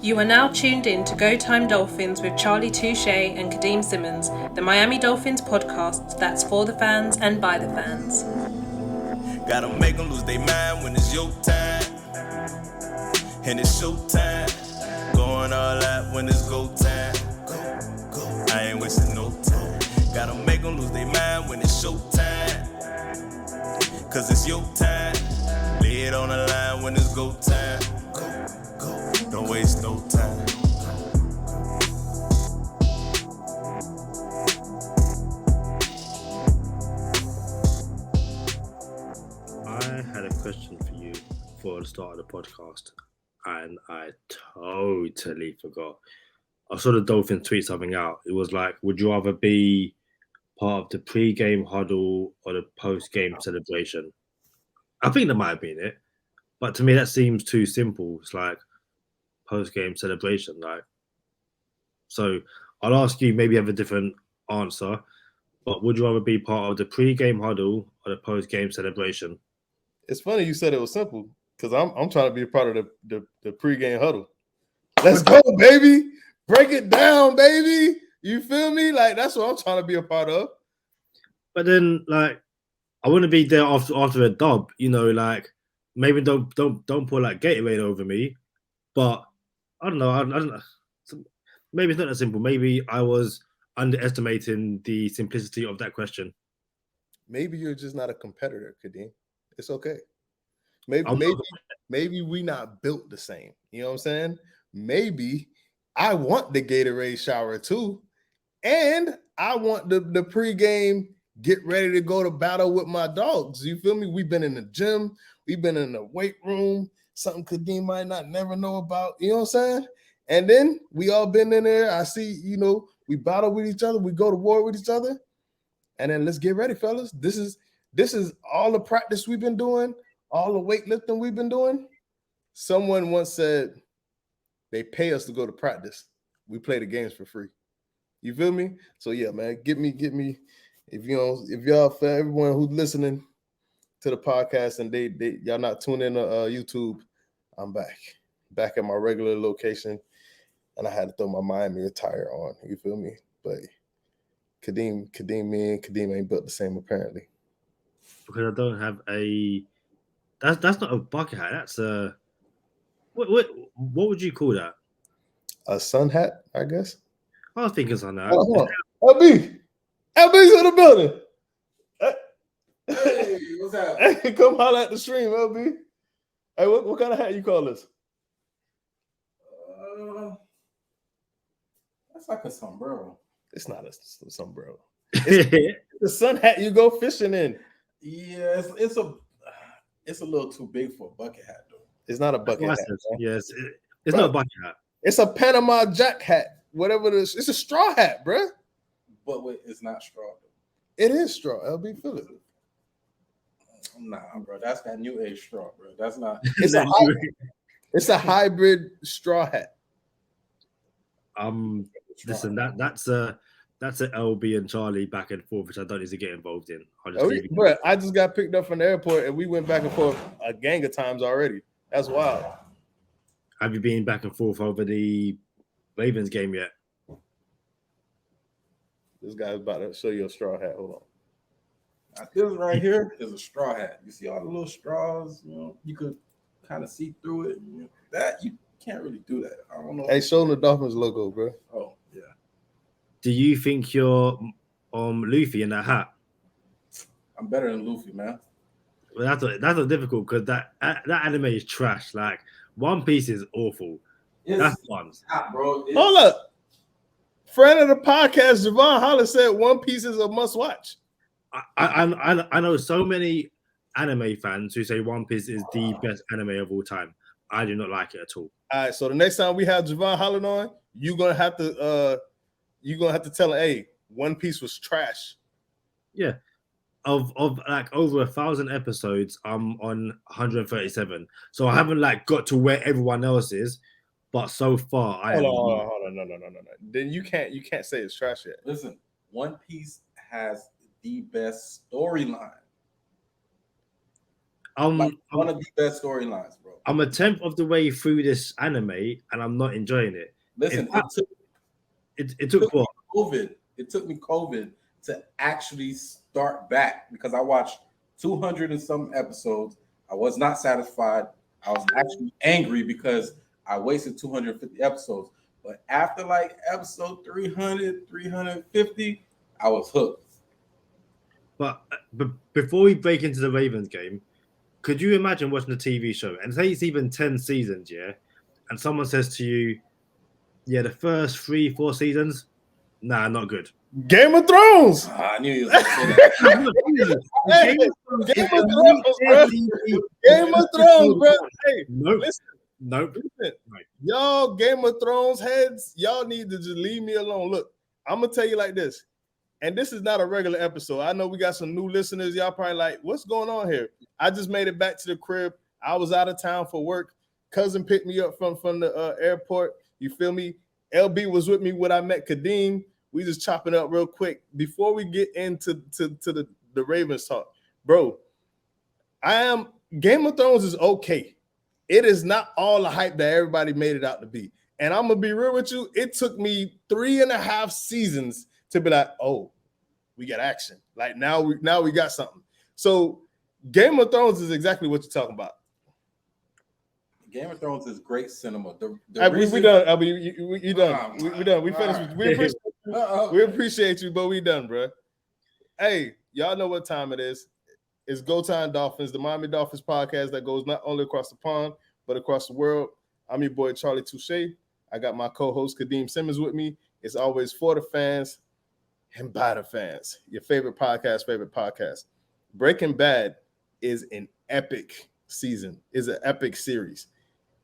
You are now tuned in to Go Time Dolphins with Charlie Touche and Kadeem Simmons, the Miami Dolphins podcast that's for the fans and by the fans. Gotta make them lose their mind when it's your time. And it's show time. Going all out when it's go time. Go. I ain't wasting no time. Gotta make them lose their mind when it's show time. Cause it's your time. Lay it on the line when it's go time. Go. Don't waste no time. I had a question for you for the start of the podcast, and I totally forgot. I saw the Dolphins tweet something out. It was like, would you rather be part of the pre-game huddle or the post-game celebration? I think that might have been it, but to me that seems too simple. It's like post-game celebration, like. So I'll ask you, maybe have a different answer, but would you rather be part of the pre-game huddle or the post-game celebration? It's funny you said it was simple because I'm trying to be a part of the pregame huddle. Let's go, baby. Break it down, baby. You feel me? Like that's what I'm trying to be a part of. But then, like, I want to be there after a dub. You know, like maybe don't pour like Gatorade over me. But I don't know. I don't know. Maybe it's not that simple. Maybe I was underestimating the simplicity of that question. Maybe you're just not a competitor, Kadeem. It's okay. Maybe we not built the same. You know what I'm saying? Maybe I want the Gatorade shower too, and I want the pregame get ready to go to battle with my dogs. You feel me? We've been in the gym, we've been in the weight room, something Kadeem might not never know about. You know what I'm saying? And then we all been in there. I see, we battle with each other, we go to war with each other, and then let's get ready, fellas. This is all the practice we've been doing, all the weightlifting we've been doing. Someone once said they pay us to go to practice. We play the games for free. You feel me? So yeah, man, get me. If y'all, for everyone who's listening to the podcast and they y'all not tuning in to YouTube, I'm back at my regular location, and I had to throw my Miami attire on. You feel me? But Kadeem ain't built the same apparently. Because I don't have a. That's not a bucket hat. That's a. What would you call that? A sun hat, I guess. I was thinking something. LB's in the building. Hey, what's up? Hey, come holler at the stream, LB. Hey, what kind of hat you call this? That's like a sombrero. It's not a sombrero. It's the sun hat you go fishing in. Yeah, it's a little too big for a bucket hat, though. It's not a bucket hat. Yes, it's not a bucket hat. It's a Panama Jack hat. Whatever it is. It's a straw hat, bro. But wait, it's not straw, though. It is straw, LB. Feel it. Nah, bro. That's that new age straw, bro. That's not. It's a hybrid straw hat. Listen, that's a LB and Charlie back and forth, which I don't need to get involved in. I just got picked up from the airport and we went back and forth a gang of times already. That's wild. Have you been back and forth over the Ravens game yet? This guy's about to show you a straw hat. Hold on. This right here is a straw hat. You see all the little straws, you could kind of see through it. That you can't really do that. I don't know. Hey, show them the Dolphins logo, bro. Oh, yeah. Do you think you're Luffy in that hat? I'm better than Luffy, man. Well, that's not difficult because that anime is trash. Like One Piece is awful. That's fun, bro. Hold up. Friend of the podcast, Javon Hollis said One Piece is a must watch. I know so many anime fans who say One Piece is the best anime of all time. I do not like it at all. All right, so the next time we have Javon Holland on, you're gonna have to tell him, hey, One Piece was trash. Yeah. Of like over 1,000 episodes, I'm on 137. So I haven't like got to where everyone else is, but so far I hold on, no. Then you can't say it's trash yet. Listen, One Piece has the best storyline. One of the best storylines, bro. I'm a tenth of the way through this anime, and I'm not enjoying it. Listen, It took what? COVID. It took me COVID to actually start back because I watched 200 and some episodes. I was not satisfied. I was actually angry because I wasted 250 episodes. But after like episode 300, 350, I was hooked. But before we break into the Ravens game, could you imagine watching a TV show and say it's even 10 seasons, yeah? And someone says to you, yeah, the first 3-4 seasons, nah, not good. Game of Thrones. I knew you was going to say that. Hey, Game of Thrones, bro. Game of Thrones, bro. Hey, nope. listen. Nope. Listen. Y'all Game of Thrones heads, y'all need to just leave me alone. Look, I'm going to tell you like this. And this is not a regular episode. I know we got some new listeners. Y'all probably like, what's going on here? I just made it back to the crib. I was out of town for work. Cousin picked me up from the airport. You feel me? LB was with me when I met Kadeem. We just chopping up real quick before we get into the Ravens talk. Bro, Game of Thrones is okay. It is not all the hype that everybody made it out to be. And I'm going to be real with you. It took me 3.5 seasons to be like, oh, we got action. Like now we got something. So Game of Thrones is exactly what you're talking about. Game of Thrones is great cinema. We done. We done. We finished. We appreciate you, but we done, bro. Hey, y'all know what time it is. It's Go Time Dolphins, the Miami Dolphins podcast that goes not only across the pond, but across the world. I'm your boy, Charlie Touche. I got my co-host, Kadeem Simmons, with me. It's always for the fans and by the fans. Your favorite podcast. Breaking Bad is an epic season, is an epic series.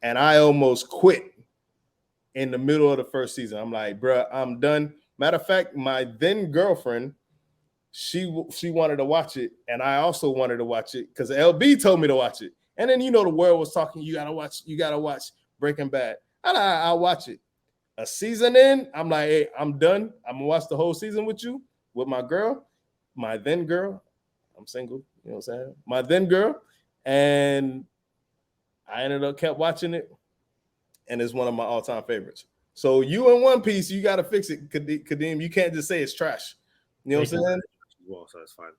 And I almost quit in the middle of the first season. I'm like, bro, I'm done. Matter of fact, my then girlfriend, she wanted to watch it, and I also wanted to watch it because LB told me to watch it. And then the world was talking, you gotta watch Breaking Bad. And I'll watch it. A season in, I'm like, hey, I'm done. I'm gonna watch the whole season with you, with my girl, my then girl. I'm single, you know what I'm saying? My then girl, and I kept watching it, and it's one of my all-time favorites. So you in One Piece, you got to fix it, Kadeem. You can't just say it's trash. You know what I'm saying? Well, so it's fine.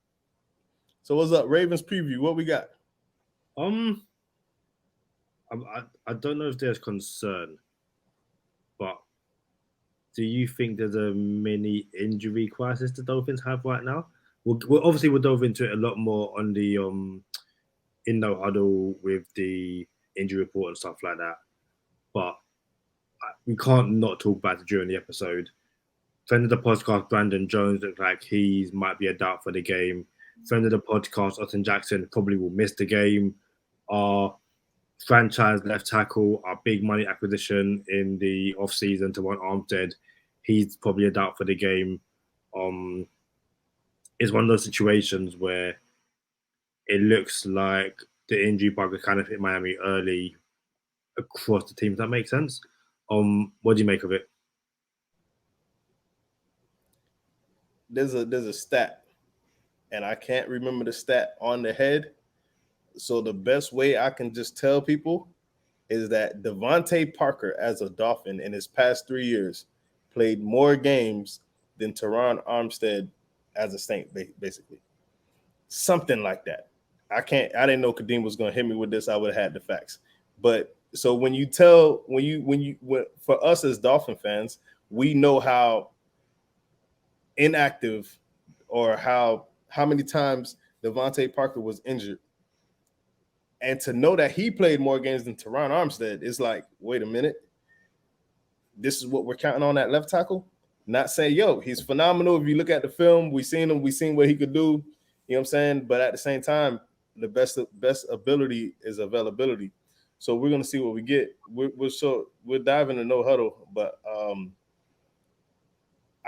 So what's up? Ravens preview. What we got? I don't know if there's concern, but do you think there's a mini injury crisis the Dolphins have right now? We'll delve into it a lot more on the in no huddle with the injury report and stuff like that. But we can't not talk about it during the episode. Friend of the podcast, Brandon Jones, looks like he might be a doubt for the game. Friend of the podcast, Austin Jackson, probably will miss the game. Our franchise left tackle, our big money acquisition in the offseason to Ron Armstead, he's probably a doubt for the game. It's one of those situations where it looks like the injury bug has kind of hit Miami early across the team. Does that make sense? What do you make of it? There's a stat, and I can't remember the stat on the head. So the best way I can just tell people is that Devontae Parker, as a Dolphin, in his past 3 years, played more games than Teron Armstead as a Saint, basically. Something like that. I didn't know Kadeem was going to hit me with this. I would have had the facts. But so when for us as Dolphin fans, we know how inactive or how many times Devontae Parker was injured. And to know that he played more games than Teron Armstead is like, wait a minute. This is what we're counting on at left tackle? Not saying, he's phenomenal. If you look at the film, we seen what he could do. You know what I'm saying? But at the same time, the best ability is availability. So we're going to see what we get. We're diving into no huddle. But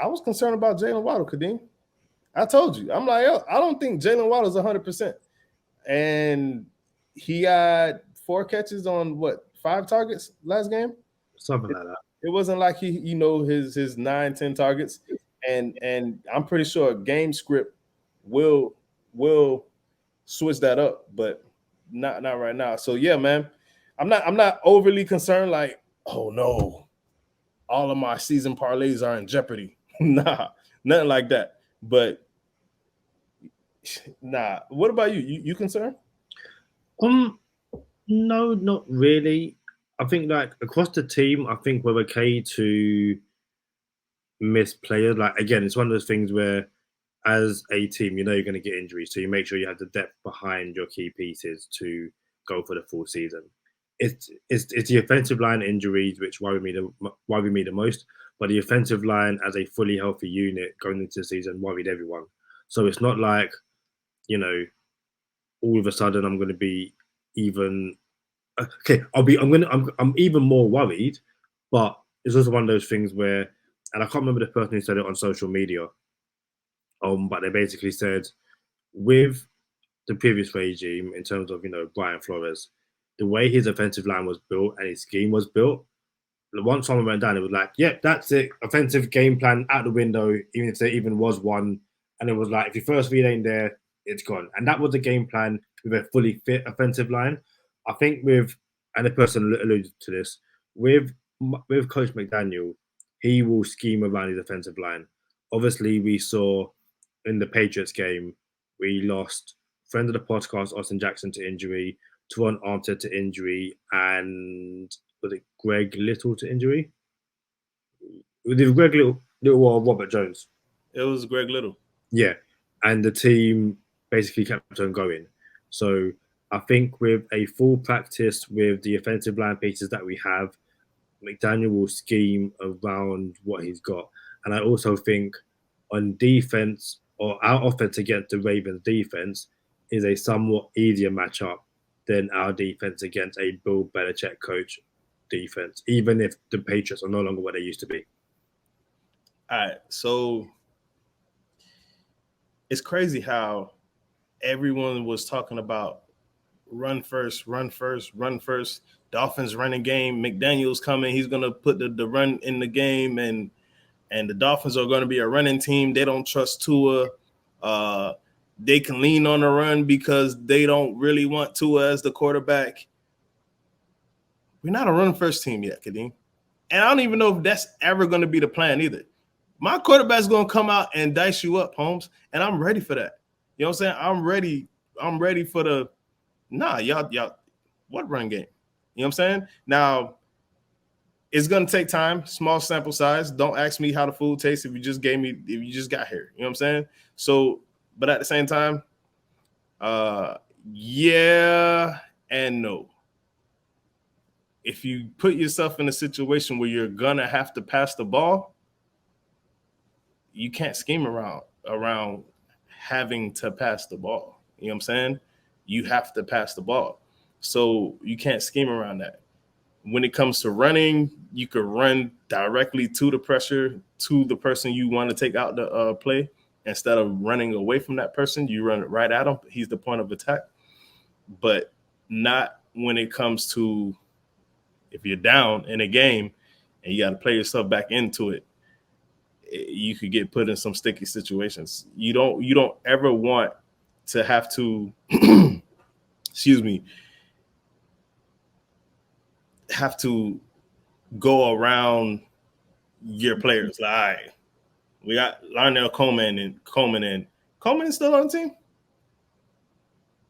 I was concerned about Jalen Waddle, Kadeem. I told you. I'm like, I don't think Jalen Waddle's 100%. And he had 4 catches on 5 targets last game? Something like that. It wasn't like he, his 9-10 targets. And I'm pretty sure game script will switch that up, but not right now. So yeah, man. I'm not overly concerned. Like, oh no, all of my season parlays are in jeopardy. Nah, nothing like that. But nah. What about you? You concerned? No, not really. I think like across the team, I think we're okay to miss players. Like again, it's one of those things where as a team, you know you're going to get injuries, so you make sure you have the depth behind your key pieces to go for the full season. It's the offensive line injuries which worry me the most, but the offensive line as a fully healthy unit going into the season worried everyone. So it's not like you know all of a sudden I'm going to be even okay. I'm even more worried, but it's also one of those things where, and I can't remember the person who said it on social media. But they basically said with the previous regime in terms of Brian Flores, the way his offensive line was built and his scheme was built. Once someone went down, it was like, yep, that's it. Offensive game plan out the window, even if there even was one. And it was like, if your first read ain't there, it's gone. And that was the game plan with a fully fit offensive line. I think and the person alluded to this, with Coach McDaniel, he will scheme around his offensive line. Obviously, we saw in the Patriots game, we lost friend of the podcast, Austin Jackson, to injury, Teron Armstead to injury, and was it Greg Little to injury? Was it Greg Little or Robert Jones? It was Greg Little. Yeah, and the team basically kept on going. So I think with a full practice with the offensive line pieces that we have, McDaniel will scheme around what he's got. And I also think on defense or our offense against the Ravens defense is a somewhat easier matchup than our defense against a Bill Belichick coach defense, even if the Patriots are no longer what they used to be. All right, so it's crazy how everyone was talking about run first, run first, run first. Dolphins running game. McDaniel's coming. He's gonna put the run in the game, and the Dolphins are going to be a running team. They don't trust Tua. They can lean on the run because they don't really want Tua as the quarterback. We're not a run first team yet, Kadeem. And I don't even know if that's ever going to be the plan either. My quarterback's going to come out and dice you up, Holmes, and I'm ready for that. You know what I'm saying? I'm ready for the y'all what run game? You know what I'm saying? Now, it's gonna take time, small sample size. Don't ask me how the food tastes if you just got here. You know what I'm saying? So, but at the same time, yeah and no. If you put yourself in a situation where you're gonna have to pass the ball, you can't scheme around having to pass the ball. You know what I'm saying? You have to pass the ball. So you can't scheme around that. When it comes to running, you could run directly to the pressure, to the person you want to take out the play. Instead of running away from that person, you run right at him. He's the point of attack. But not when it comes to if you're down in a game and you got to play yourself back into it, you could get put in some sticky situations. You don't ever want to have to, excuse me, have to go around your players. Like, all right, we got Larnell Coleman and Coleman is still on the team?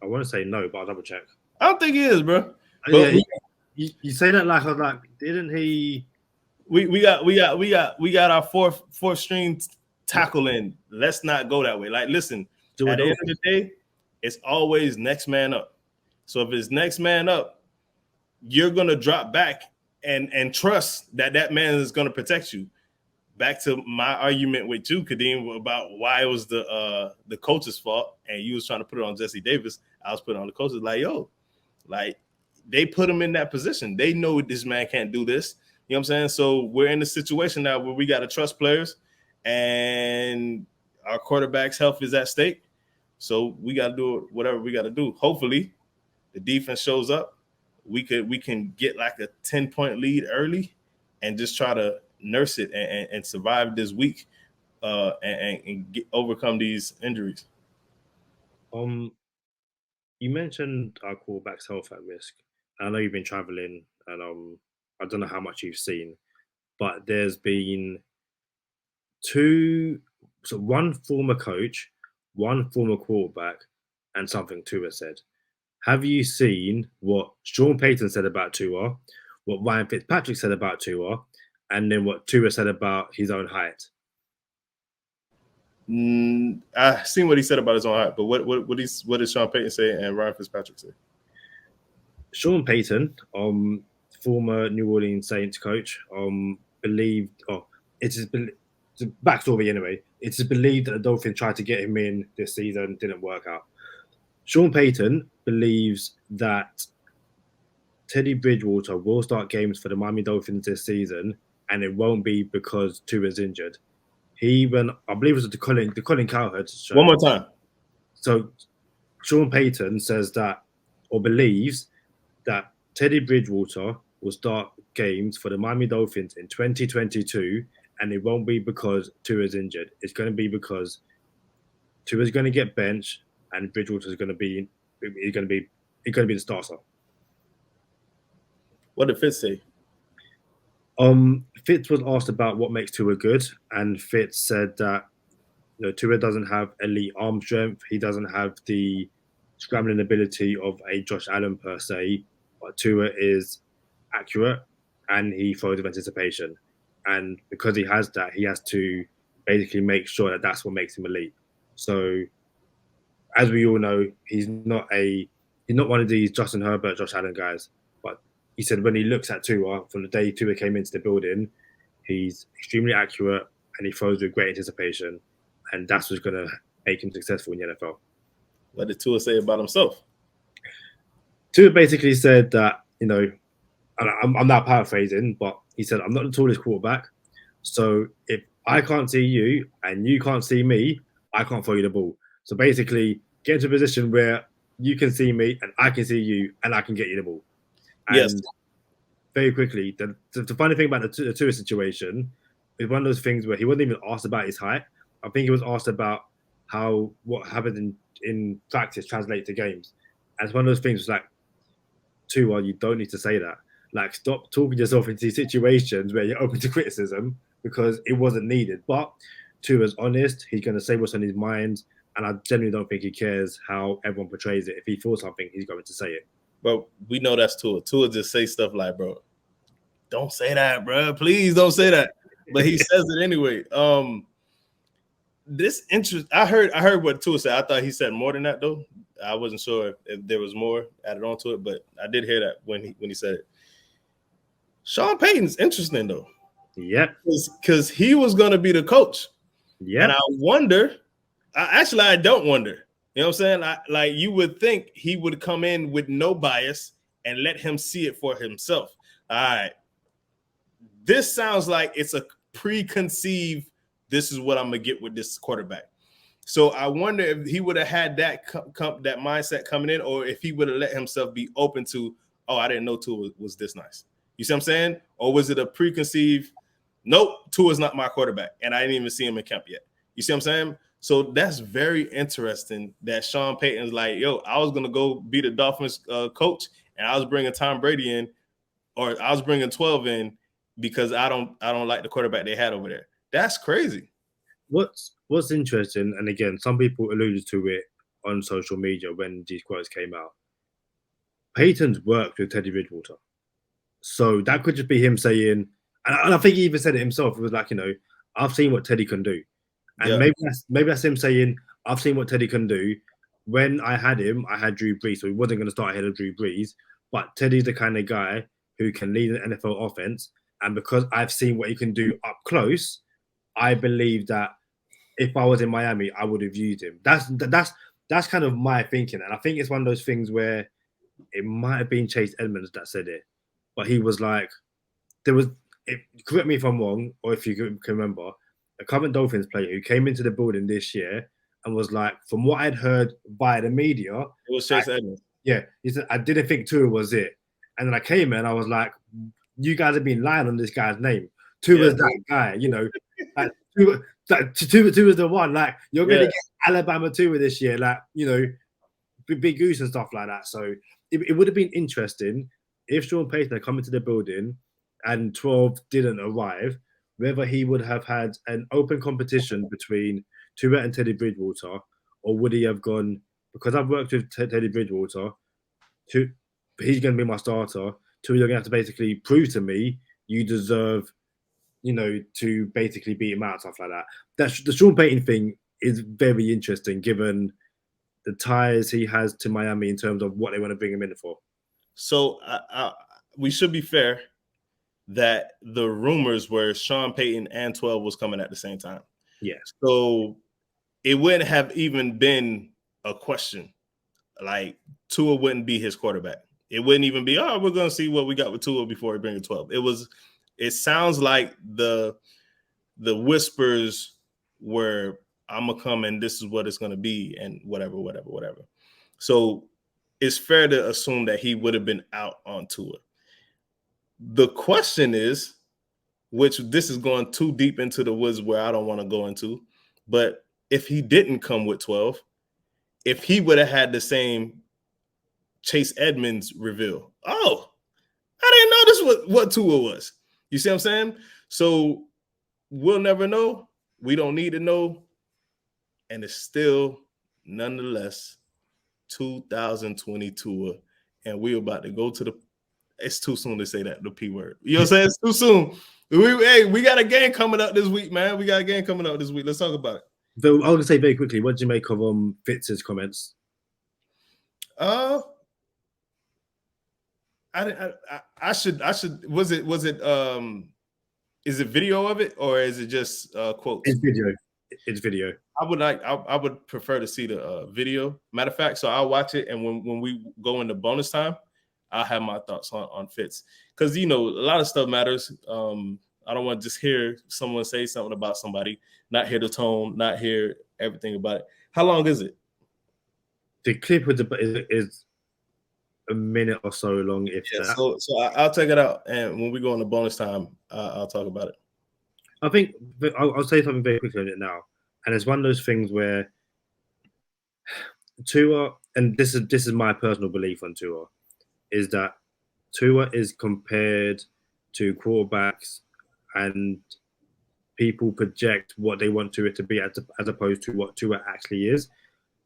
I want to say no, but I'll double check. I don't think he is, bro. But yeah, you say that like I was like, didn't he? We got our fourth string tackle in. Let's not go that way. Like, listen, at the end of the day, it's always next man up. So if it's next man up, you're gonna drop back and trust that man is gonna protect you. Back to my argument with you, Kadeem, about why it was the coach's fault, and you was trying to put it on Jesse Davis. I was putting on the coaches like, yo, like they put him in that position. They know this man can't do this. You know what I'm saying? So we're in a situation now where we got to trust players, and our quarterback's health is at stake. So we got to do whatever we got to do. Hopefully, the defense shows up. We can get like a 10-point lead early, and just try to nurse it and survive this week, and overcome these injuries. You mentioned our quarterback's health at risk. I know you've been traveling, and I don't know how much you've seen, but there's been one former coach, one former quarterback, and something Tua said. Have you seen what Sean Payton said about Tua, what Ryan Fitzpatrick said about Tua, and then what Tua said about his own height? I seen what he said about his own height, but what did Sean Payton say and Ryan Fitzpatrick say? Sean Payton, former New Orleans Saints coach, believed. It's the backstory anyway. It's believed that the Dolphins tried to get him in this season, didn't work out. Sean Payton believes that Teddy Bridgewater will start games for the Miami Dolphins this season, and it won't be because Tua's injured. I believe it was the Colin Cowherd show. One more time. So Sean Payton says that, or believes that Teddy Bridgewater will start games for the Miami Dolphins in 2022, and it won't be because Tua's injured. It's going to be because Tua's going to get benched, and Bridgewater's going to be the starter. What did Fitz say? Fitz was asked about what makes Tua good, and Fitz said that Tua doesn't have elite arm strength. He doesn't have the scrambling ability of a Josh Allen per se, but Tua is accurate and he throws with anticipation. And because he has that, he has to basically make sure that that's what makes him elite. So, as we all know, he's not one of these Justin Herbert, Josh Allen guys. But he said when he looks at Tua from the day Tua came into the building, he's extremely accurate and he throws with great anticipation, and that's what's going to make him successful in the NFL. What did Tua say about himself? Tua basically said that, I'm not paraphrasing, but he said, I'm not the tallest quarterback. So if I can't see you and you can't see me, I can't throw you the ball. So basically, get into a position where you can see me and I can see you and I can get you the ball. And yes. Very quickly, the funny thing about the Tua situation is one of those things where he wasn't even asked about his height. I think he was asked about what happened in practice translate to games. And it's one of those things was like, Tua, you don't need to say that. Like, stop talking yourself into situations where you're open to criticism because it wasn't needed. But Tua's honest. He's going to say what's on his mind. And I genuinely don't think he cares how everyone portrays it. If he feels something, he's going to say it. But we know that's Tua. Tua just say stuff like, bro, don't say that, bro. Please don't say that. But he says it anyway. I heard what Tua said. I thought he said more than that, though. I wasn't sure if there was more added on to it, but I did hear that when he said it. Sean Payton's interesting, though. Yeah. Because he was going to be the coach. Yeah. And I wonder, I don't wonder. You know what I'm saying? Like you would think he would come in with no bias and let him see it for himself. All right. This sounds like it's a preconceived, this is what I'm going to get with this quarterback. So I wonder if he would have had that that mindset coming in, or if he would have let himself be open to, oh, I didn't know Tua was this nice. You see what I'm saying? Or was it a preconceived, nope, Tua's not my quarterback, and I didn't even see him in camp yet. You see what I'm saying? So that's very interesting that Sean Payton's like, yo, I was going to go be the Dolphins coach, and I was bringing Tom Brady in, or I was bringing 12 in because I don't like the quarterback they had over there. That's crazy. What's interesting, and again, some people alluded to it on social media when these quotes came out. Payton's worked with Teddy Bridgewater. So that could just be him saying, and I think he even said it himself. It was like, I've seen what Teddy can do. And maybe that's him saying, I've seen what Teddy can do. When I had him, I had Drew Brees, so he wasn't going to start ahead of Drew Brees. But Teddy's the kind of guy who can lead an NFL offense. And because I've seen what he can do up close, I believe that if I was in Miami, I would have used him. That's kind of my thinking. And I think it's one of those things where it might have been Chase Edmonds that said it. But he was like, correct me if I'm wrong, or if you can remember, a current Dolphins player who came into the building this year and was like, from what I'd heard via the media, it was Chase Edmonds. Yeah, he said, I didn't think Tua was it. And then I came in and I was like, you guys have been lying on this guy's name. Tua's that guy, like, Tua's the one. Like, you're going to get Alabama Tua this year, like, Big Goose and stuff like that. So it would have been interesting. if Sean Payton had come into the building and 12 didn't arrive, whether he would have had an open competition between Tua and Teddy Bridgewater, or would he have gone, because I've worked with Teddy Bridgewater, he's going to be my starter, Tua, you're going to have to basically prove to me you deserve, to basically beat him out, stuff like that. That's the Sean Payton thing is very interesting given the ties he has to Miami in terms of what they want to bring him in for. So we should be fair that the rumors were Sean Payton and 12 was coming at the same time. Yeah. So it wouldn't have even been a question. Like Tua wouldn't be his quarterback. It wouldn't even be, we're going to see what we got with Tua before we bring in 12. It sounds like the whispers were, I'm going to come and this is what it's going to be and whatever. So it's fair to assume that he would have been out on Tua. The question is, which this is going too deep into the woods where I don't want to go into, but if he didn't come with 12, if he would have had the same Chase Edmonds reveal, I didn't know this was what Tua was. You see what I'm saying? So we'll never know. We don't need to know. And it's still, nonetheless, 2020 Tua. And we're about to go to it's too soon to say that, the P word. You know what I'm saying? It's too soon. We got a game coming up this week, man. Let's talk about it. So I was going to say very quickly, what did you make of Fitz's comments? I should. Was it? Is it video of it or is it just quotes? It's video. I would prefer to see the video. Matter of fact, so I'll watch it, and when we go into bonus time, I'll have my thoughts on Fitz, because a lot of stuff matters. I don't want to just hear someone say something about somebody, not hear the tone, not hear everything about it. How long is it? The clip is a minute or so long. So I'll take it out, and when we go into bonus time, I'll talk about it. I think I'll say something very quickly on it now, and it's one of those things where Tua, and this is my personal belief on Tua, is that Tua is compared to quarterbacks, and people project what they want Tua to be as opposed to what Tua actually is.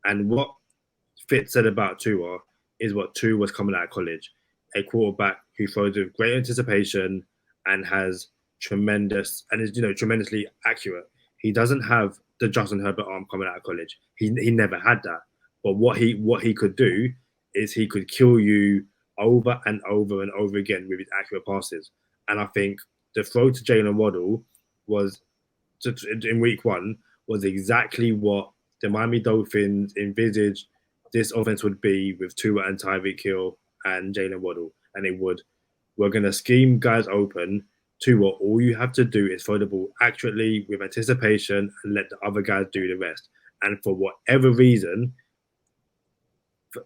And what Fitz said about Tua is what Tua was coming out of college, a quarterback who throws with great anticipation and has tremendous and is tremendously accurate. He doesn't have the Justin Herbert arm coming out of college. He never had that. But what he could do is he could kill you over and over and over again with his accurate passes. And I think the throw to Jalen Waddle in week 1 was exactly what the Miami Dolphins envisaged this offense would be with Tua and Tyreek Hill and Jalen Waddle. And we're going to scheme guys open. Tua, all you have to do is throw the ball accurately with anticipation and let the other guys do the rest. And for whatever reason,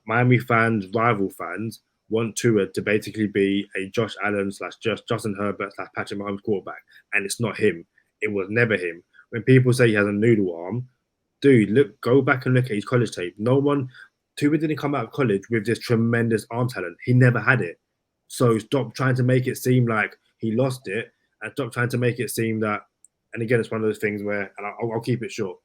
Miami fans, rival fans, want Tua to basically be a Josh Allen / Justin Herbert / Patrick Mahomes quarterback. And it's not him. It was never him. When people say he has a noodle arm, dude, go back and look at his college tape. Tua didn't come out of college with this tremendous arm talent. He never had it. So stop trying to make it seem like he lost it, and stop trying to make it seem that, and again, it's one of those things where, and I'll keep it short.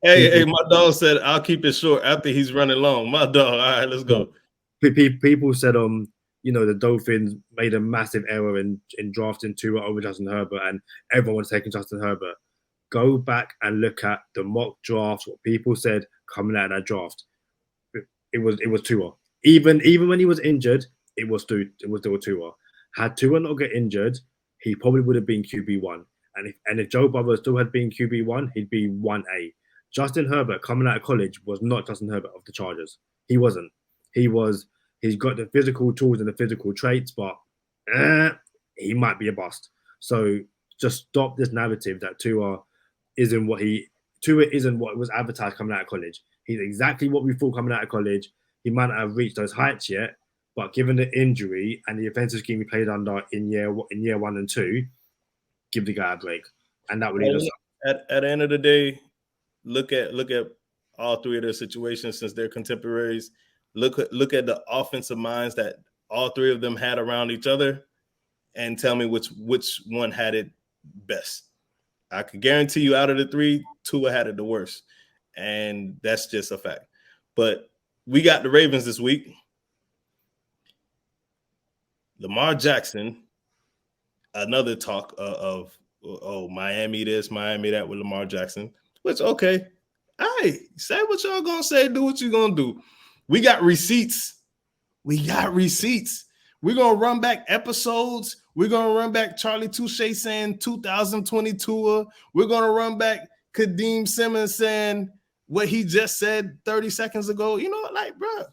Hey, my dog said, I'll keep it short after he's running long. My dog, all right, let's go. People said, the Dolphins made a massive error in drafting Tua over Justin Herbert, and everyone was taking Justin Herbert. Go back and look at the mock drafts, what people said coming out of that draft. It was Tua. Even when he was injured, it was still Tua. Had Tua not get injured, he probably would have been QB1. And if Joe Burrow still had been QB1, he'd be 1A. Justin Herbert coming out of college was not Justin Herbert of the Chargers. He wasn't. He's got the physical tools and the physical traits, but he might be a bust. So just stop this narrative that Tua isn't what was advertised coming out of college. He's exactly what we thought coming out of college. He might not have reached those heights yet, but given the injury and the offensive scheme he played under in year 1 and 2, give the guy a break. And that would lead us up. At the end of the day, look at all three of their situations since they're contemporaries. Look at the offensive minds that all three of them had around each other and tell me which one had it best. I could guarantee you out of the three, Tua had it the worst. And that's just a fact. But we got the Ravens this week. Lamar Jackson, another talk of Miami this, Miami that with Lamar Jackson, which, okay, hey, say what y'all gonna say, do what you gonna do. We got receipts. We're gonna run back episodes. We're gonna run back Charlie Touche saying 2022. We're gonna run back Kadeem Simmons saying what he just said 30 seconds ago. You know, like, bro,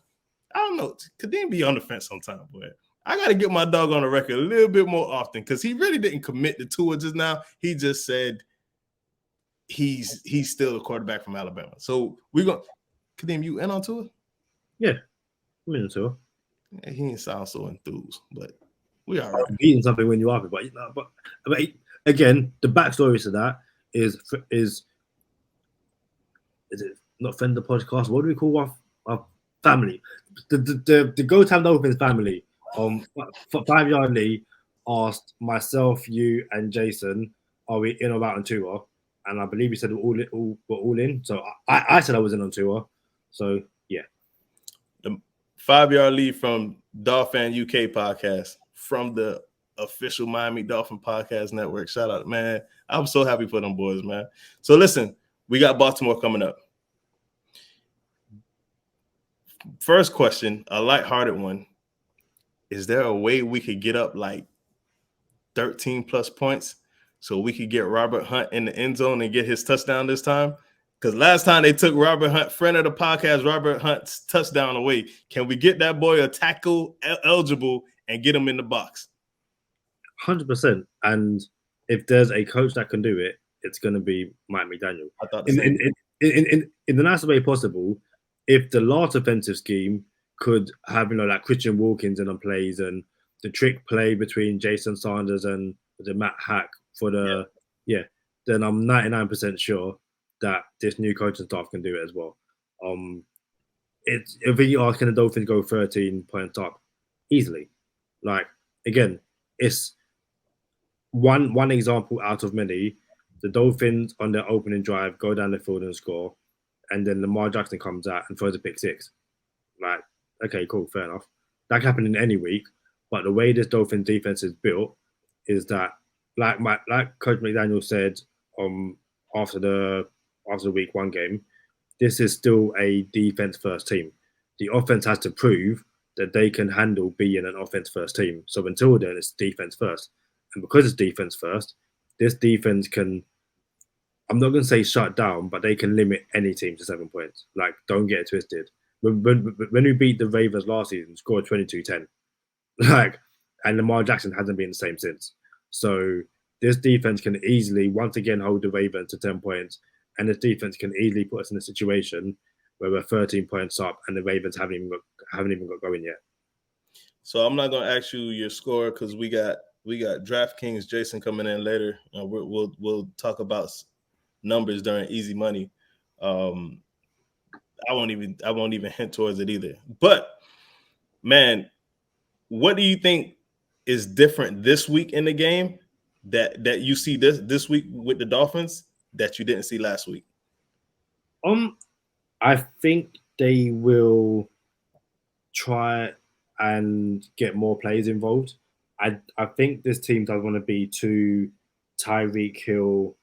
I don't know. Kadeem be on the fence sometimes, boy. I got to get my dog on the record a little bit more often because he really didn't commit to Tua just now. He just said he's still a quarterback from Alabama. So we're going to – Kadeem, you in on Tua? Yeah, I'm in on Tua. Yeah, he didn't sound so enthused, but we are right. Beating something when you are, but again, the backstory to that is it not Fender podcast? What do we call our family? The Go Time Dolphins family. 5 Yard Lee asked myself, you, and Jason, are we in or out on Tua? And I believe we said we're all in. So I said I was in on Tua. So yeah. The 5 Yard Lead from Dolphin UK podcast from the official Miami Dolphin podcast network. Shout out, man. I'm so happy for them boys, man. So listen, we got Baltimore coming up. First question, a lighthearted one. Is there a way we could get up like 13 plus points so we could get Robert Hunt in the end zone and get his touchdown this time? Because last time they took Robert Hunt, friend of the podcast, Robert Hunt's touchdown away. Can we get that boy a tackle eligible and get him in the box? 100%. And if there's a coach that can do it, it's going to be Mike McDaniel. I thought the same. In the nicest way possible, if the last offensive scheme could have, like Christian Wilkins in on plays and the trick play between Jason Sanders and the Matt Hack for then I'm 99% sure that this new coaching staff can do it as well. If you are, can the Dolphins go 13 points up easily? Like, again, it's one example out of many. The Dolphins on their opening drive go down the field and score, and then Lamar Jackson comes out and throws a pick six. Like, okay, cool, fair enough. That can happen in any week, but the way this Dolphins defense is built is that, like Coach McDaniel said, after the week one game, this is still a defense first team. The offense has to prove that they can handle being an offense first team. So until then, it's defense first, and because it's defense first, this defense can, I'm not going to say shut down, but they can limit any team to 7 points. Like, don't get it twisted. When we beat the Ravens last season, scored 22-10. Like, and Lamar Jackson hasn't been the same since. So this defense can easily, once again, hold the Ravens to 10 points. And this defense can easily put us in a situation where we're 13 points up and the Ravens haven't even got going yet. So I'm not going to ask you your score because we got DraftKings Jason coming in later. We'll talk about numbers during Easy Money. I won't even hint towards it either. But man, what do you think is different this week in the game that you see this week with the Dolphins that you didn't see last week? I think they will try and get more players involved. I think this team doesn't want to be too Tyreek Hill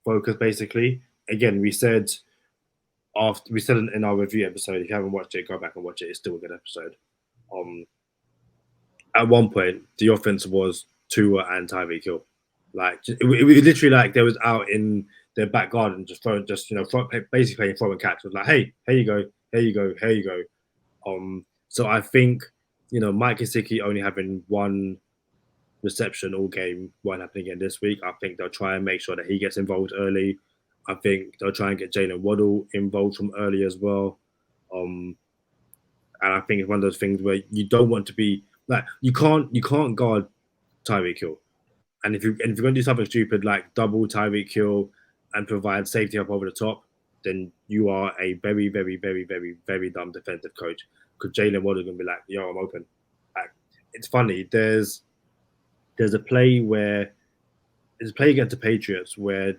focused, basically. Again, we said in our review episode, if you haven't watched it, go back and watch it. It's still a good episode. At one point, the offense was Tua and Tyreek Hill. Like, it was literally like they was out in their back garden, basically playing throw and catch. It was like, hey, here you go, here you go, here you go. So I think, Mike Gesicki only having one reception all game won't happen again this week. I think they'll try and make sure that he gets involved early. I think they'll try and get Jalen Waddle involved from early as well. And I think it's one of those things where you don't want to be like, you can't guard Tyreek Hill. And if you're going to do something stupid like double Tyreek Hill and provide safety up over the top, then you are a very, very, very, very, very dumb defensive coach. because Jalen Waddle's gonna be like, "Yo, I'm open." Like, it's funny. There's a play against the Patriots where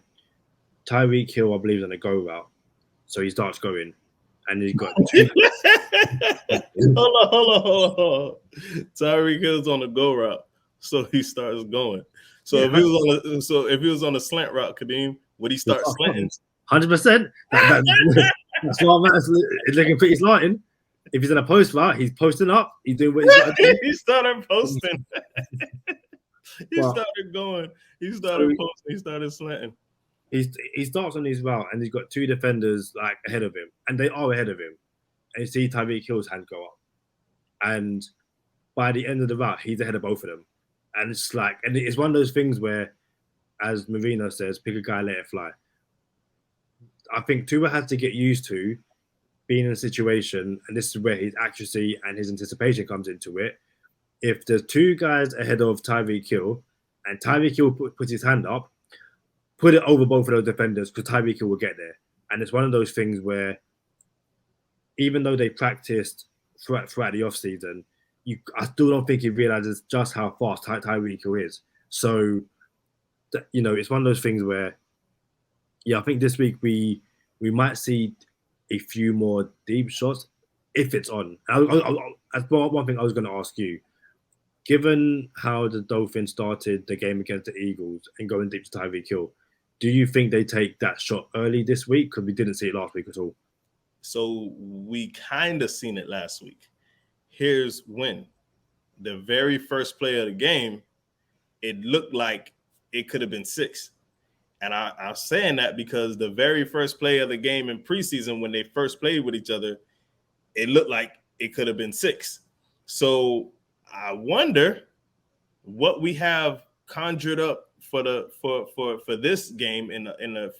Tyreek Hill, I believe, is on a go route, so he starts going, and he's got two. Hold on. Tyreek Hill's on the go route, so he starts going. So if he was on a slant route, Kadeem, would he start slanting? 100%. That's what matters. It's looking pretty slanting. If he's in a post route, he's posting up. He's doing what he's got to do. He started posting. He started going. He started posting. He started slanting. He starts on his route, and he's got two defenders like ahead of him, and they are ahead of him. And you see Tyreek Hill's hand go up, and by the end of the route, he's ahead of both of them. And it's like, and it's one of those things where, as Marino says, pick a guy, let it fly. I think Tua has to get used to being in a situation, and this is where his accuracy and his anticipation comes into it. If there's two guys ahead of Tyreek Hill, and Tyreek Hill puts his hand up, put it over both of those defenders because Tyreek Hill will get there. And it's one of those things where, even though they practiced throughout the offseason, I still don't think he realizes just how fast Tyreek Hill is. So, it's one of those things where, I think this week we might see a few more deep shots if it's on. That's one thing I was going to ask you. Given how the Dolphins started the game against the Eagles and going deep to Tyreek Hill, do you think they take that shot early this week? Because we didn't see it last week at all. So we kind of seen it last week. Here's when. The very first play of the game, it looked like it could have been 6. And I'm saying that because the very first play of the game in preseason, when they first played with each other, it looked like it could have been 6. So I wonder what we have conjured up for this game in the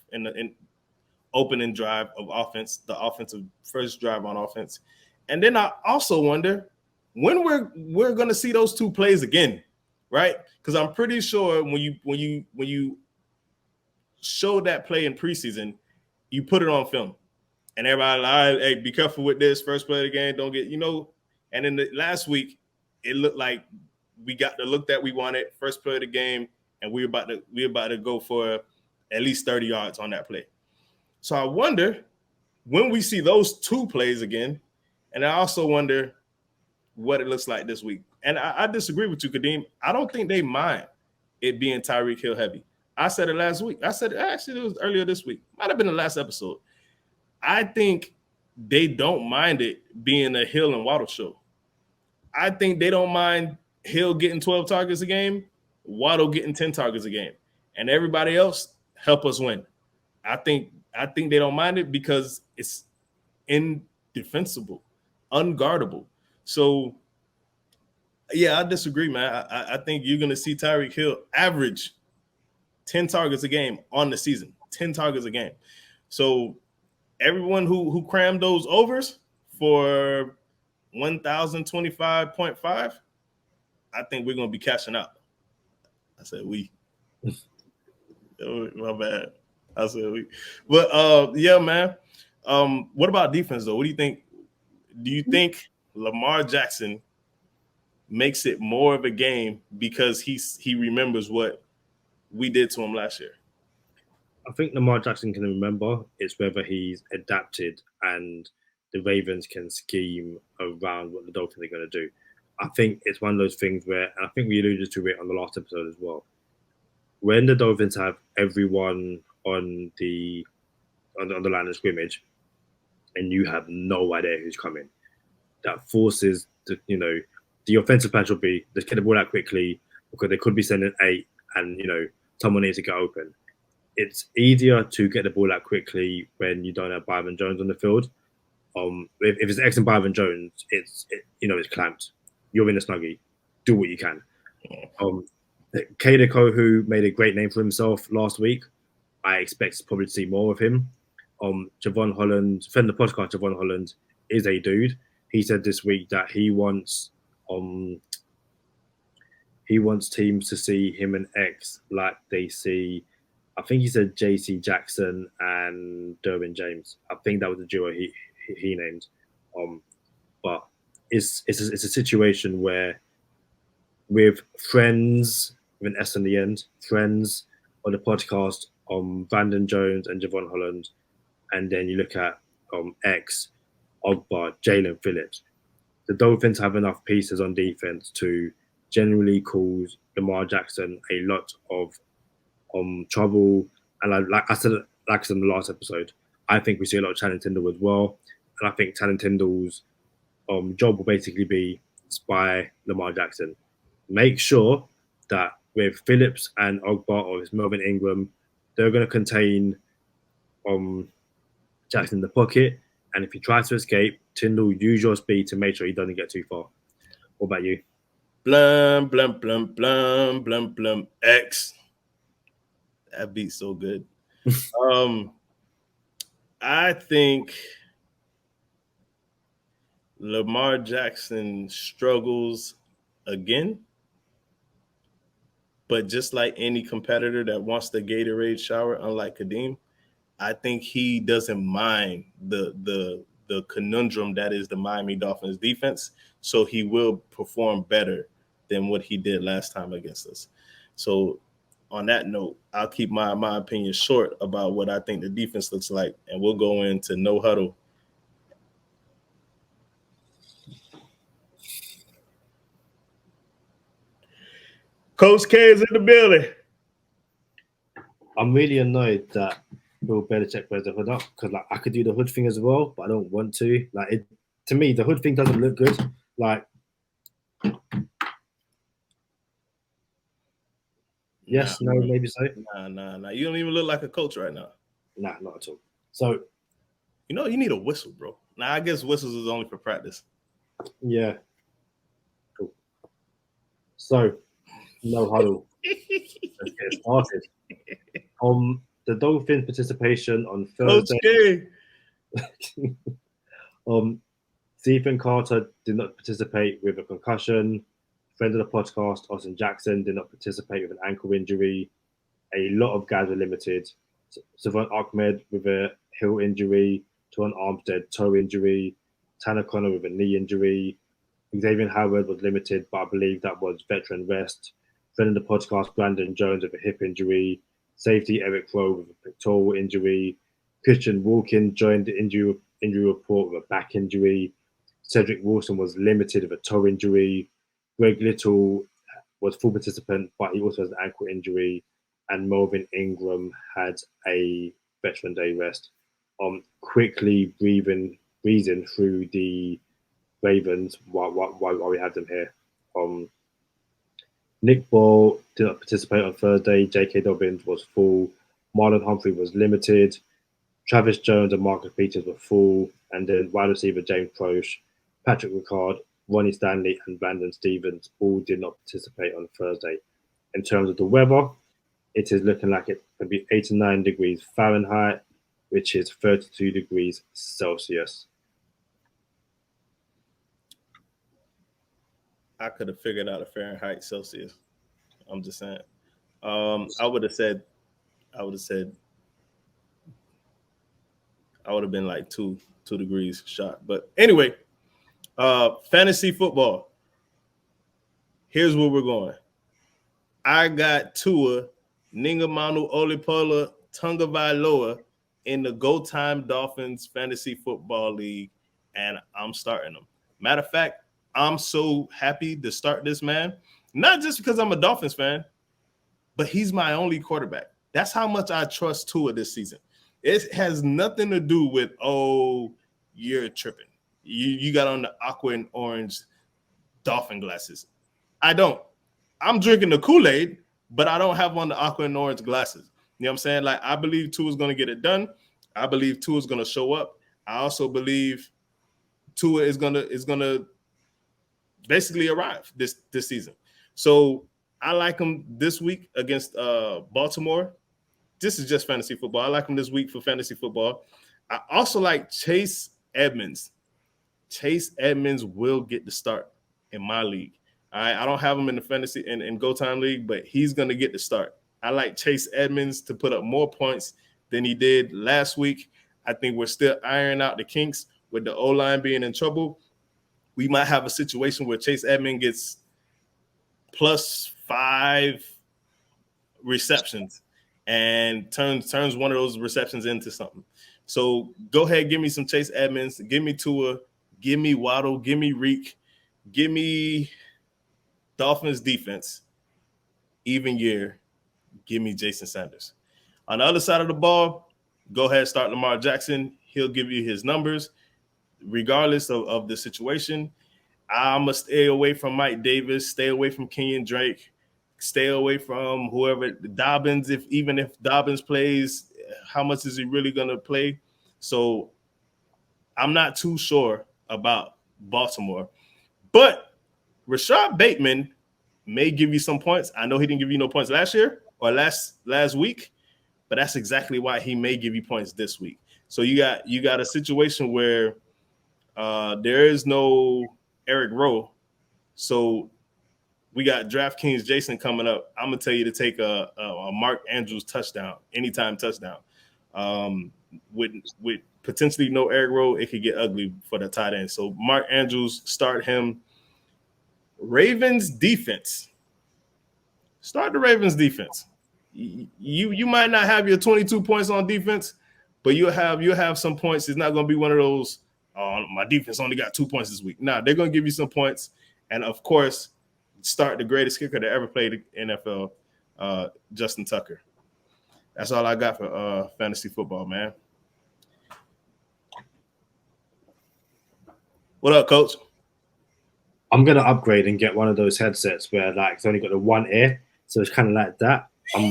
opening drive of offense, the offensive first drive on offense. And then I also wonder when we're going to see those two plays again, right? Because I'm pretty sure when you show that play in preseason, you put it on film, and everybody like, hey, be careful with this first play of the game. Don't get, And then last week, it looked like we got the look that we wanted, first play of the game, and we're about to go for at least 30 yards on that play. So I wonder when we see those two plays again, and I also wonder what it looks like this week. And I disagree with you, Kadeem. I don't think they mind it being Tyreek Hill heavy. I said it last week. I said it actually, it was earlier this week. Might have been the last episode. I think they don't mind it being a Hill and Waddle show. I think they don't mind Hill getting 12 targets a game, Waddle getting 10 targets a game, and everybody else help us win. I think they don't mind it because it's indefensible, unguardable. So, yeah, I disagree, man. I think you're going to see Tyreek Hill average 10 targets a game on the season, 10 targets a game. So everyone who crammed those overs for 1,025.5, I think we're going to be cashing out. I said we. My bad. I said we. But, yeah, man. What about defense, though? What do you think? Do you think Lamar Jackson makes it more of a game because he remembers what we did to him last year? I think Lamar Jackson can remember. It's whether he's adapted and the Ravens can scheme around what the Dolphins are going to do. I think it's one of those things where, and I think we alluded to it on the last episode as well, when the Dolphins have everyone on the line of scrimmage and you have no idea who's coming, that forces the offensive plan should be, let's get the ball out quickly because they could be sending 8 and, someone needs to get open. It's easier to get the ball out quickly when you don't have Byron Jones on the field. If it's X and Byron Jones, it's clamped. You're in a snuggie. Do what you can. Kadeko, who made a great name for himself last week, I expect probably to see more of him. Javon Holland, friend of the podcast, Javon Holland is a dude. He said this week that he wants teams to see him and X like they see, I think he said JC Jackson and Derwin James. I think that was the duo he named. But it's a situation where with friends with an S on the end, friends on the podcast, Brandon Jones and Javon Holland, and then you look at X, Ogbar, Jalen Phillips. The Dolphins have enough pieces on defense to generally cause Lamar Jackson a lot of trouble. And like I said in the last episode, I think we see a lot of Channing Tindall as well. And I think Channing Tindall's job will basically be spy Lamar Jackson. Make sure that with Phillips and Ogbar or his Melvin Ingram, they're going to contain Jackson in the pocket. And if he tries to escape, Tindall, use your speed to make sure he doesn't get too far. What about you? Blum, blum, blum, blum, blum, blum, X. That beat's so good. I think Lamar Jackson struggles again. But just like any competitor that wants the Gatorade shower, unlike Kadeem, I think he doesn't mind the conundrum that is the Miami Dolphins defense. So he will perform better than what he did last time against us. So on that note, I'll keep my opinion short about what I think the defense looks like, and we'll go into no huddle. Coach K is in the building. I'm really annoyed that Bill Belichick wears the hood up because like I could do the hood thing as well, but I don't want to. Like it to me, the hood thing doesn't look good. Like yes, no, maybe so. Nah. You don't even look like a coach right now. Nah, not at all. So you need a whistle, bro. Now I guess whistles is only for practice. Yeah. Cool. So no huddle. Let's get started. The Dolphins' participation on Thursday. Stephen Carter did not participate with a concussion. Friend of the podcast, Austin Jackson, did not participate with an ankle injury. A lot of guys were limited. Savant Ahmed with a heel injury. Tuan Armstead toe injury. Tanner Connor with a knee injury. Xavier Howard was limited, but I believe that was veteran rest. Friend of the podcast, Brandon Jones with a hip injury. Safety Eric Rowe with a pectoral injury. Christian Walken joined the injury report with a back injury. Cedric Wilson was limited with a toe injury. Greg Little was full participant, but he also has an ankle injury. And Melvin Ingram had a veteran day rest. Quickly breezing through the Ravens while we have them here. Nick Ball did not participate on Thursday. J.K. Dobbins was full. Marlon Humphrey was limited. Travis Jones and Marcus Peters were full. And then wide receiver James Proche, Patrick Ricard, Ronnie Stanley, and Brandon Stevens all did not participate on Thursday. In terms of the weather, it is looking like it could be 89 degrees Fahrenheit, which is 32 degrees Celsius. I could have figured out a Fahrenheit Celsius. I'm just saying. I would have been like 2 degrees shot. But anyway, fantasy football. Here's where we're going. I got Tua Tagovailoa in the Go Time Dolphins Fantasy Football League, and I'm starting them. Matter of fact, I'm so happy to start this man, not just because I'm a Dolphins fan, but he's my only quarterback. That's how much I trust Tua this season. It has nothing to do with, oh, you're tripping. You got on the aqua and orange Dolphin glasses. I don't. I'm drinking the Kool-Aid, but I don't have on the aqua and orange glasses. You know what I'm saying? Like, I believe Tua's going to get it done. I believe Tua's going to show up. I also believe Tua is going to basically arrive this season. So I like him this week against Baltimore. This is just fantasy football. I like him this week for fantasy football. I also like Chase Edmonds. Chase Edmonds will get the start in my league. I don't have him in the fantasy in Go Time League, but he's going to get the start. I like Chase Edmonds to put up more points than he did last week. I think we're still ironing out the kinks with the O-line being in trouble. we might have a situation where Chase Edmonds gets +5 receptions and turns one of those receptions into something. So go ahead, give me some Chase Edmonds, give me Tua, give me Waddle, give me Reek, give me Dolphins defense, even year, give me Jason Sanders. On the other side of the ball, go ahead, start Lamar Jackson. He'll give you his numbers regardless of the situation. I'm going to stay away from Mike Davis, stay away from Kenyon Drake, stay away from whoever, Dobbins, even if Dobbins plays, how much is he really going to play? So I'm not too sure about Baltimore. But Rashad Bateman may give you some points. I know he didn't give you no points last year or last week, but that's exactly why he may give you points this week. So you got a situation where there is no Eric Rowe. So we got DraftKings Jason coming up. I'm gonna tell you to take a Mark Andrews touchdown, anytime touchdown. With potentially no Eric Rowe, it could get ugly for the tight end. So Mark Andrews, start him. Ravens defense. Start the Ravens defense. You might not have your 22 points on defense, but you'll have some points. It's not going to be one of those, my defense only got 2 points this week. Nah, they're going to give you some points. And, of course, start the greatest kicker that ever played in NFL, Justin Tucker. That's all I got for fantasy football, man. What up, Coach? I'm going to upgrade and get one of those headsets where like it's only got the one ear. So it's kind of like that. I'm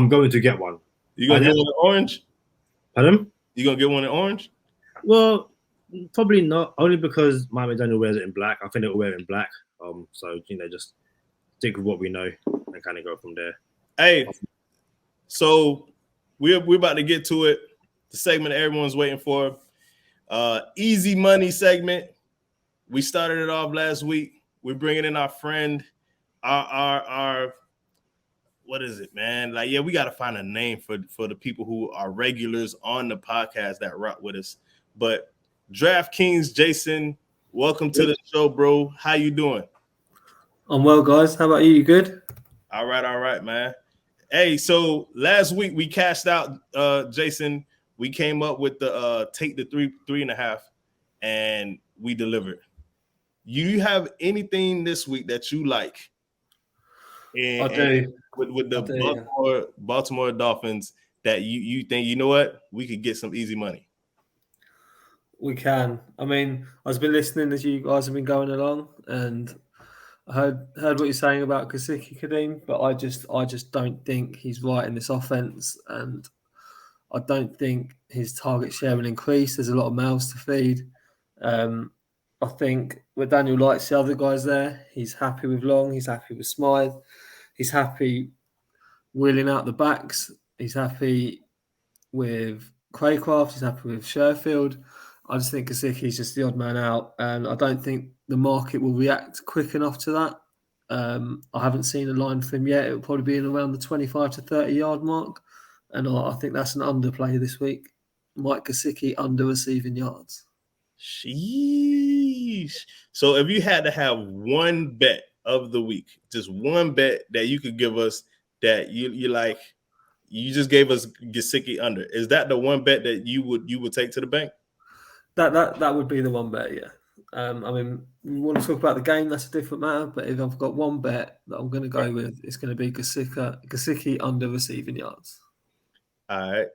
going to get one. You gonna get one in orange? Pardon? You gonna get one in orange? Well, probably not. Only because Miami Daniel wears it in black. I think they'll wear it in black. So just stick with what we know and kind of go from there. Hey, so we're about to get to it. The segment everyone's waiting for. Easy money segment. We started it off last week. We're bringing in our friend, our what is it, man? Like, yeah, we got to find a name for the people who are regulars on the podcast that rock with us. But DraftKings Jason, welcome to the show, bro. How you doing? I'm well, guys. How about you? You good? All right, man. Hey, so last week we cashed out, Jason. We came up with the take the 3.5, and we delivered. You have anything this week that you like? I do. With the Baltimore Dolphins that you think, you know what, we could get some easy money. We can. I mean, I've been listening as you guys have been going along, and I heard what you're saying about Kasiki Kadeem, but I just don't think he's right in this offense, and I don't think his target share will increase. There's a lot of mouths to feed. I think with Daniel likes the other guys there. He's happy with Long. He's happy with Smythe. He's happy wheeling out the backs. He's happy with Craycraft. He's happy with Sherfield. I just think Kasiki's just the odd man out, and I don't think the market will react quick enough to that. I haven't seen a line for him yet. It will probably be in around the 25 to 30 yard mark, and I think that's an underplay this week. Mike Gesicki under receiving yards. Sheesh. So if you had to have one bet of the week, just one bet that you could give us that you like, you just gave us Gesicki under. Is that the one bet that you would take to the bank? That would be the one bet, yeah. I mean, we want to talk about the game, that's a different matter, but if I've got one bet that I'm going to go with, it's going to be Gesicki under receiving yards. All right.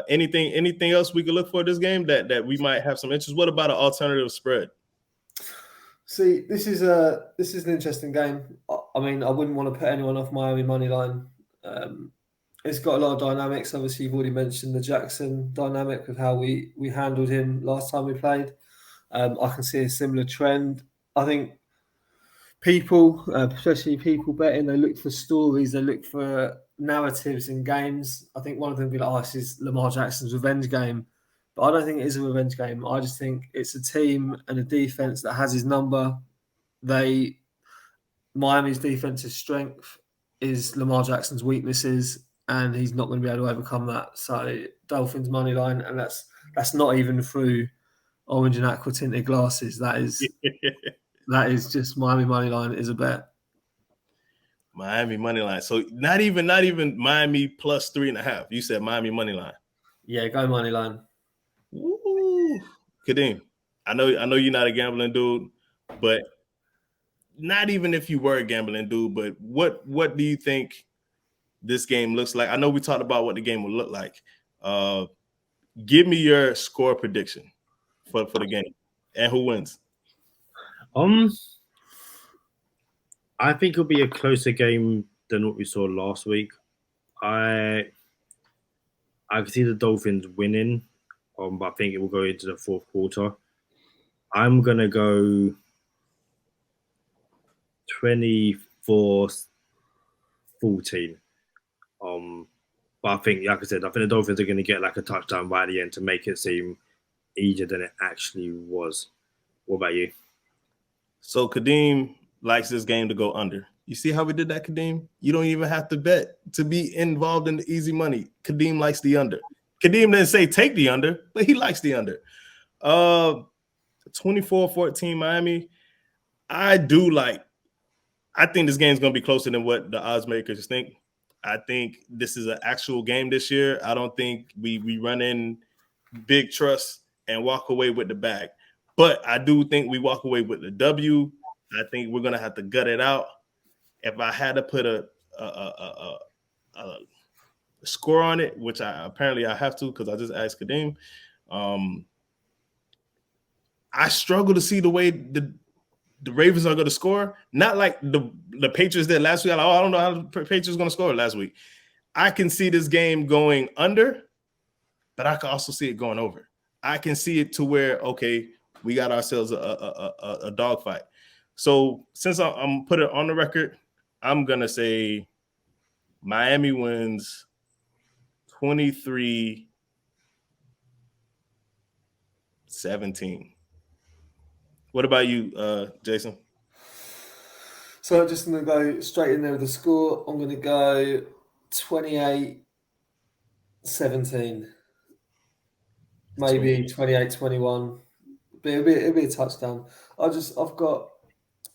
Anything else we could look for this game that we might have some interest? What about an alternative spread? See, this is an interesting game. I mean, I wouldn't want to put anyone off Miami money line. It's got a lot of dynamics. Obviously, you've already mentioned the Jackson dynamic with how we handled him last time we played. I can see a similar trend. I think people, especially people betting, they look for stories, they look for narratives in games. I think one of them will be like, this is Lamar Jackson's revenge game. But I don't think it is a revenge game. I just think it's a team and a defense that has his number. Miami's defensive strength is Lamar Jackson's weaknesses, and he's not going to be able to overcome that. So Dolphins money line, and that's not even through orange and aqua tinted glasses. That is just Miami money line is a bet. Miami money line. So not even Miami plus 3.5. You said Miami money line. Yeah, go money line. Ooh, Kadeem, I know you're not a gambling dude, but not even if you were a gambling dude, but what do you think this game looks like? I know we talked about what the game will look like. Give me your score prediction for the game and who wins. I think it'll be a closer game than what we saw last week. I can see the Dolphins winning, but I think it will go into the fourth quarter. I'm gonna go 24-14. But I think, like I said, the Dolphins are going to get like a touchdown right at the end to make it seem easier than it actually was. What about you? So Kadeem likes this game to go under. You see how we did that, Kadeem? You don't even have to bet to be involved in the easy money. Kadeem likes the under. Kadeem didn't say take the under, but he likes the under. 24-14 Miami. I think this game's going to be closer than what the odds makers think. I think this is an actual game this year. I don't think we run in big trust and walk away with the bag. But I do think we walk away with the W. I think we're going to have to gut it out. If I had to put a score on it, which I have to because I just asked Kadeem, I struggle to see the way the Ravens are going to score. Not like the Patriots did last week. I don't know how the Patriots are going to score last week. I can see this game going under, but I can also see it going over. I can see it to where, okay, we got ourselves a dogfight. So since I'm put it on the record, I'm going to say Miami wins 23-17. What about you, Jason? So I'm just going to go straight in there with the score. I'm going to go 28-17. Maybe 28-21. But it'll be a touchdown. I've looked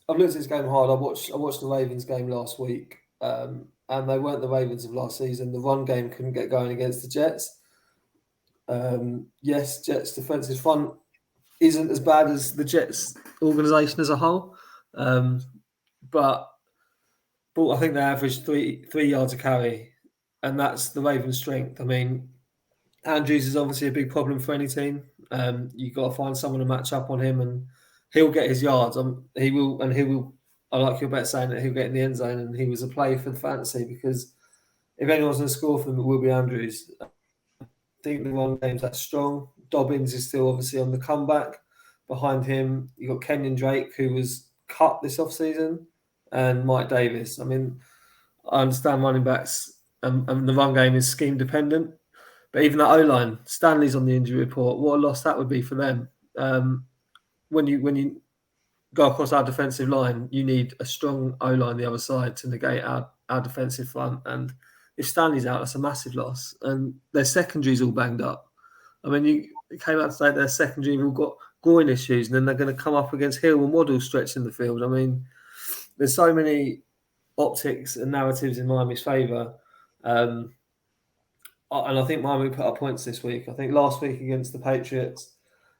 at this game hard. I watched the Ravens game last week, and they weren't the Ravens of last season. The run game couldn't get going against the Jets. Yes, Jets defensive front isn't as bad as the Jets organisation as a whole, but I think they average three yards a carry, and that's the Ravens' strength. I mean, Andrews is obviously a big problem for any team. You've got to find someone to match up on him, and he'll get his yards. He will. I like your bet saying that he'll get in the end zone, and he was a play for the fantasy because if anyone's going to score for them, it will be Andrews. I think the run game's that strong. Dobbins is still obviously on the comeback. Behind him, you've got Kenyon Drake, who was cut this offseason, and Mike Davis. I mean, I understand running backs and the run game is scheme dependent, but even that O-line, Stanley's on the injury report. What a loss that would be for them. When you go across our defensive line, you need a strong O-line the other side to negate our defensive front. And if Stanley's out, that's a massive loss. And their secondary's all banged up. I mean, it came out to say their secondary have all got groin issues, and then they're going to come up against Hill and Waddle stretching the field. I mean, there's so many optics and narratives in Miami's favour. And I think Miami put up points this week. I think last week against the Patriots,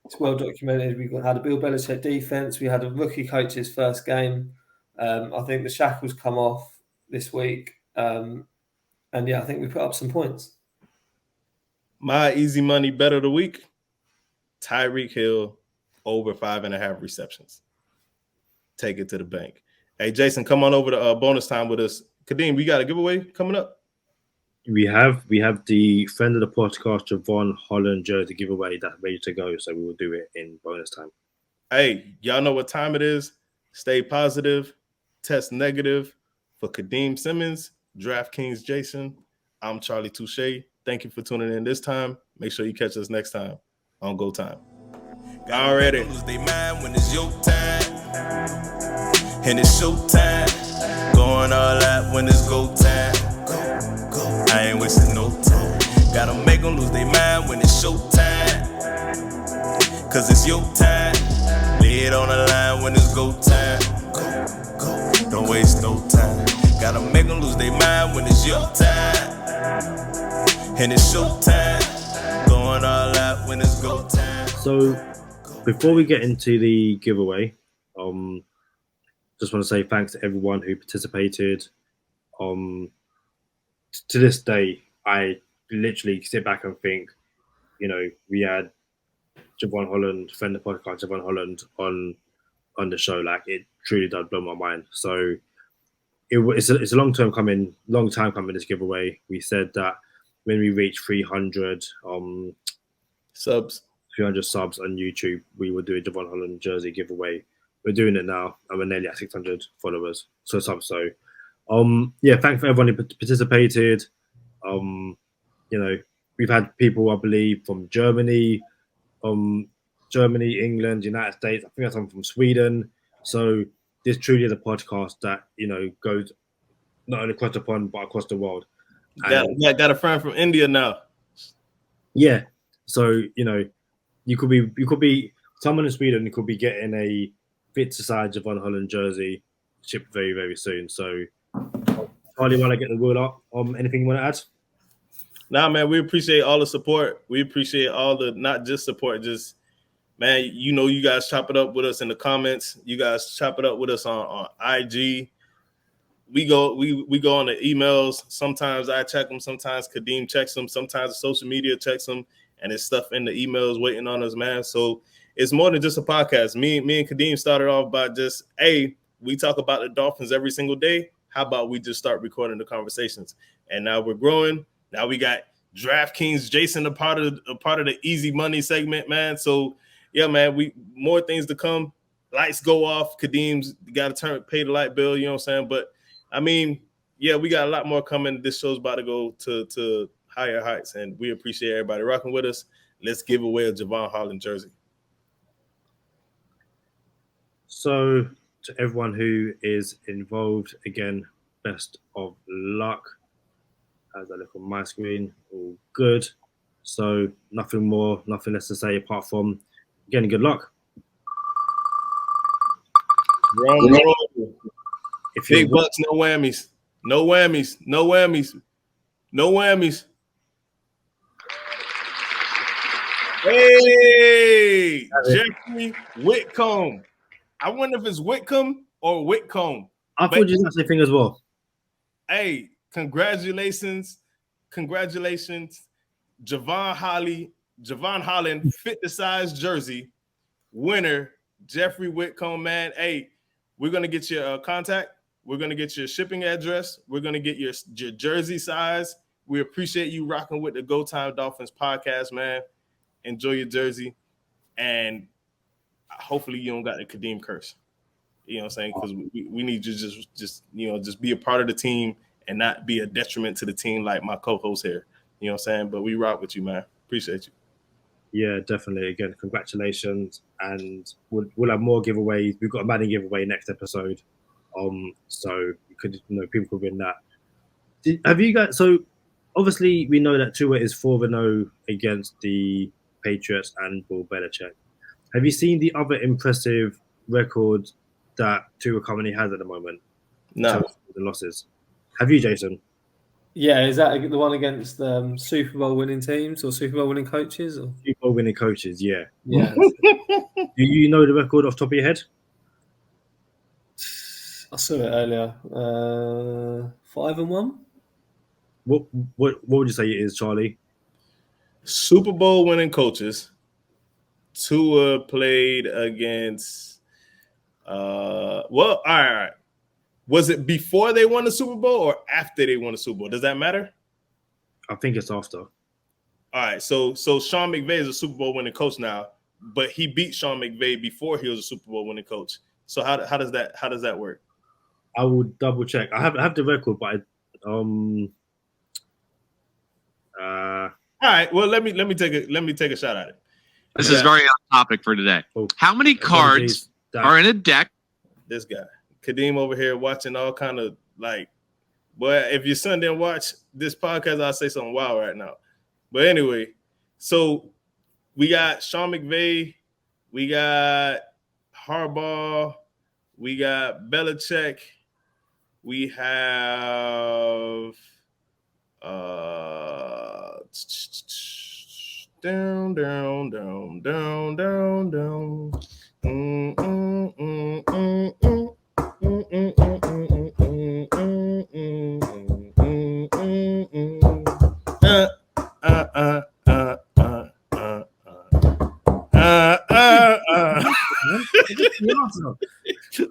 it's well documented. We had a Bill Belichick defense. We had a rookie coach's first game. I think the shackles come off this week. And yeah, I think we put up some points. My easy money bet of the week, Tyreek Hill over 5.5 receptions. Take it to the bank. Hey, Jason, come on over to bonus time with us. Kadeem, we got a giveaway coming up. We have the friend of the podcast, Javon Holland jersey giveaway that's ready to go. So we will do it in bonus time. Hey, y'all know what time it is. Stay positive, test negative. For Kadeem Simmons, DraftKings Jason, I'm Charlie Touche. Thank you for tuning in this time. Make sure you catch us next time on Go Time. Already. Lose their mind when it's your time. And it's show time. Going all out when it's go time. I ain't wasting no time. Gotta make them lose their mind when it's show time. cause it's your time. Lay it on the line when it's go time. Go. Don't waste no time. Gotta make them lose their mind when it's your time. And it's show time. Going all out when it's go time. So before we get into the giveaway, just want to say thanks to everyone who participated. To this day, I literally sit back and think, we had Javon Holland, friend of the podcast, Javon Holland on the show. Like, it truly does blow my mind. So it's a long time coming, this giveaway. We said that when we reach 300 subs on YouTube, we will do a Javon Holland jersey giveaway. We're doing it now, and we're nearly at 600 followers. So subs. So, thanks for everyone who participated. We've had people, I believe, from Germany, England, United States. I think that's someone from Sweden. So this truly is a podcast that goes not only across the pond but across the world. Got a friend from India now. Yeah. So you could be someone in Sweden who could be getting a fit to size Javon Holland jersey shipped very, very soon. So Charlie, while I get the word up, anything you want to add? Nah, man, we appreciate all the support. We appreciate all the not just support, just man, you guys chop it up with us in the comments. You guys chop it up with us on IG. We go on the emails. Sometimes I check them. Sometimes Kadeem checks them. Sometimes the social media checks them, and it's stuff in the emails waiting on us, man. So it's more than just a podcast. Me and Kadeem started off by just, hey, we talk about the Dolphins every single day. How about we just start recording the conversations? And now we're growing. Now we got DraftKings, Jason, a part of the easy money segment, man. So yeah, man, we more things to come. Lights go off. Kadeem's got to pay the light bill. You know what I'm saying? But I mean, yeah, we got a lot more coming. This show's about to go to higher heights, and we appreciate everybody rocking with us. Let's give away a Javon Holland jersey. So to everyone who is involved, again, best of luck. As I look on my screen, all good. So nothing less to say apart from, again, good luck. Big bucks, no whammies. No whammies. No whammies. No whammies. Hey, Jeffrey Whitcomb. I wonder if it's Whitcomb or Whitcomb. I thought you said the same thing as well. Hey, congratulations. Javon Holland fit the size jersey winner, Jeffrey Whitcomb, man. Hey, we're going to get your contact. We're going to get your shipping address. We're going to get your jersey size. We appreciate you rocking with the Go Time Dolphins podcast, man. Enjoy your jersey. And hopefully you don't got the Kadeem curse. You know what I'm saying? Because we need you just be a part of the team and not be a detriment to the team like my co-host here. You know what I'm saying? But we rock with you, man. Appreciate you. Yeah, definitely. Again, congratulations. And we'll have more giveaways. We've got a Madden giveaway next episode. So you could, people could win that. Have you guys? So obviously we know that Tua is 4-0 against the Patriots and Bill Belichick. Have you seen the other impressive record that Tua currently has at the moment? No. The losses. Have you, Jason? Yeah, is that the one against Super Bowl winning teams or Super Bowl winning coaches? Or? Super Bowl winning coaches, yeah. Yeah. Do you know the record off the top of your head? I saw it earlier. 5-1. What would you say it is, Charlie? Super Bowl winning coaches. Tua played against. All right. Was it before they won the Super Bowl or after they won the Super Bowl? Does that matter? I think it's after. All right. So Sean McVay is a Super Bowl winning coach now, but he beat Sean McVay before he was a Super Bowl winning coach. So how does that work? I will double check. I have the record, but all right. Well, let me take a shot at it. This is very on topic for today. How many cards are in a deck? This guy, Kadeem, over here watching all kind of boy, if your son didn't watch this podcast, I'll say something wild right now. But anyway, so we got Sean McVay We got Harbaugh. We got Belichick. We have down.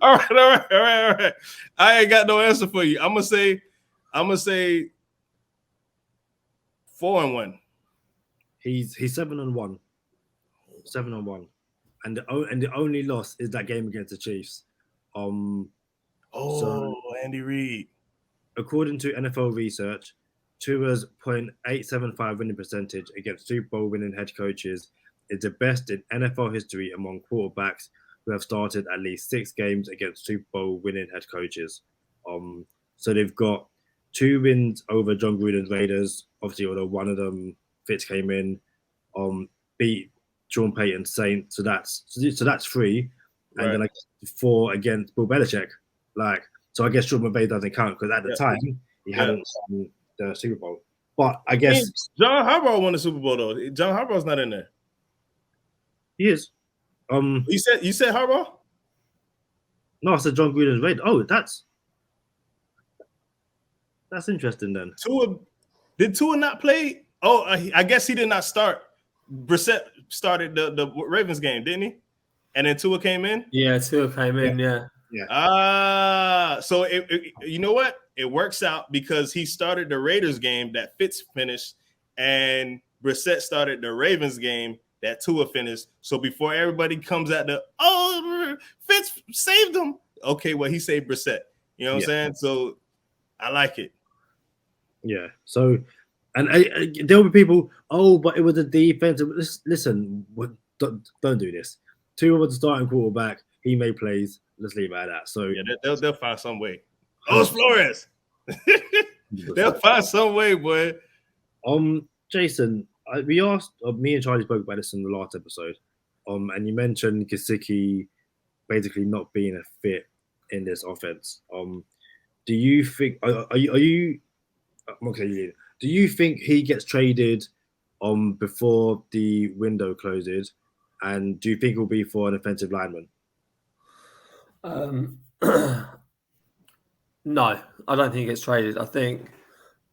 All right. I ain't got no answer for you. I'm gonna say 4-1. He's 7-1. 7-1. And the only loss is that game against the Chiefs. Andy Reid. According to NFL research, Tua's .875 winning percentage against Super Bowl winning head coaches is the best in NFL history among quarterbacks who have started at least 6 games against Super Bowl winning head coaches. So they've got 2 wins over John Gruden's Raiders. Obviously, although one of them, Fitz came in, beat Sean Payton's Saints. So that's 3, and then 4 against Bill Belichick. So I guess Sean McVay doesn't count because at the time he hadn't won the Super Bowl. But I guess John Harbaugh won the Super Bowl though. John Harbaugh's not in there. He is. You said Harbaugh? No, I said John Gruden's Raiders. Oh, that's interesting then. Did Tua not play? Oh, I guess he did not start. Brissett started the Ravens game, didn't he? And then Tua came in? Yeah, Tua came in, yeah. So you know what? It works out because he started the Raiders game that Fitz finished, and Brissett started the Ravens game that Tua finished. So before everybody comes at Fitz saved him. Okay, well, he saved Brissett. You know what I'm saying? So I like it. Yeah. So, and there will be people, but it was a defense. Listen, don't do this. Tua was the starting quarterback. He made plays. Let's leave it at that. So they'll find some way. It's Flores. They'll find some way, boy. Jason, we asked. Me and Charlie spoke about this in the last episode. And you mentioned Gesicki basically not being a fit in this offense. Do you think? Are you? Okay. Do you think he gets traded before the window closes? And do you think it will be for an offensive lineman? No, I don't think he gets traded. I think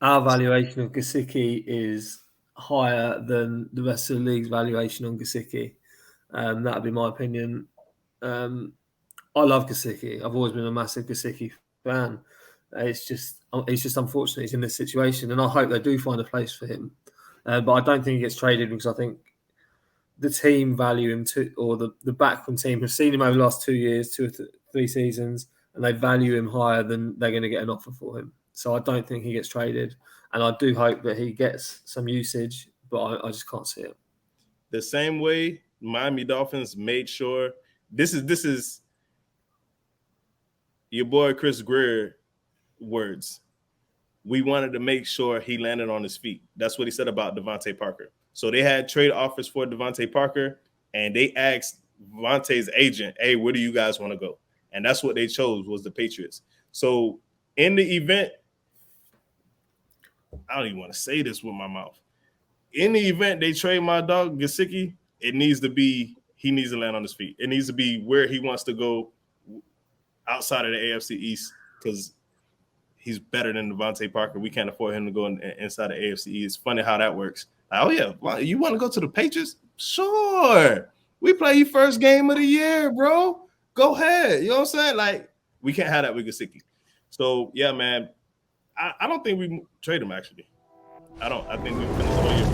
our valuation of Gesicki is higher than the rest of the league's valuation on Gesicki. That would be my opinion. I love Gesicki. I've always been a massive Gesicki fan. It's just unfortunate he's in this situation, and I hope they do find a place for him. But I don't think he gets traded because I think the team value him or the backroom team have seen him over the last 2 years, 2 or 3 seasons, and they value him higher than they're going to get an offer for him. So I don't think he gets traded, and I do hope that he gets some usage, but I just can't see it. The same way Miami Dolphins made sure this is your boy Chris Greer words. We wanted to make sure he landed on his feet. That's what he said about Devontae Parker. So they had trade offers for Devontae Parker, and they asked Devontae's agent, hey, where do you guys want to go? And that's what they chose, was the Patriots. So in the event, I don't even want to say this with my mouth. In the event they trade my dog Gesicki, he needs to land on his feet. It needs to be where he wants to go outside of the AFC East because he's better than Devontae Parker. We can't afford him to go inside the AFC East. It's funny how that works. Like, oh, yeah, you want to go to the Patriots? Sure. We play your first game of the year, bro. Go ahead. You know what I'm saying? Like, we can't have that with Gesicki. So, yeah, man, I don't think we trade him, actually. I don't. I think we finish the whole year.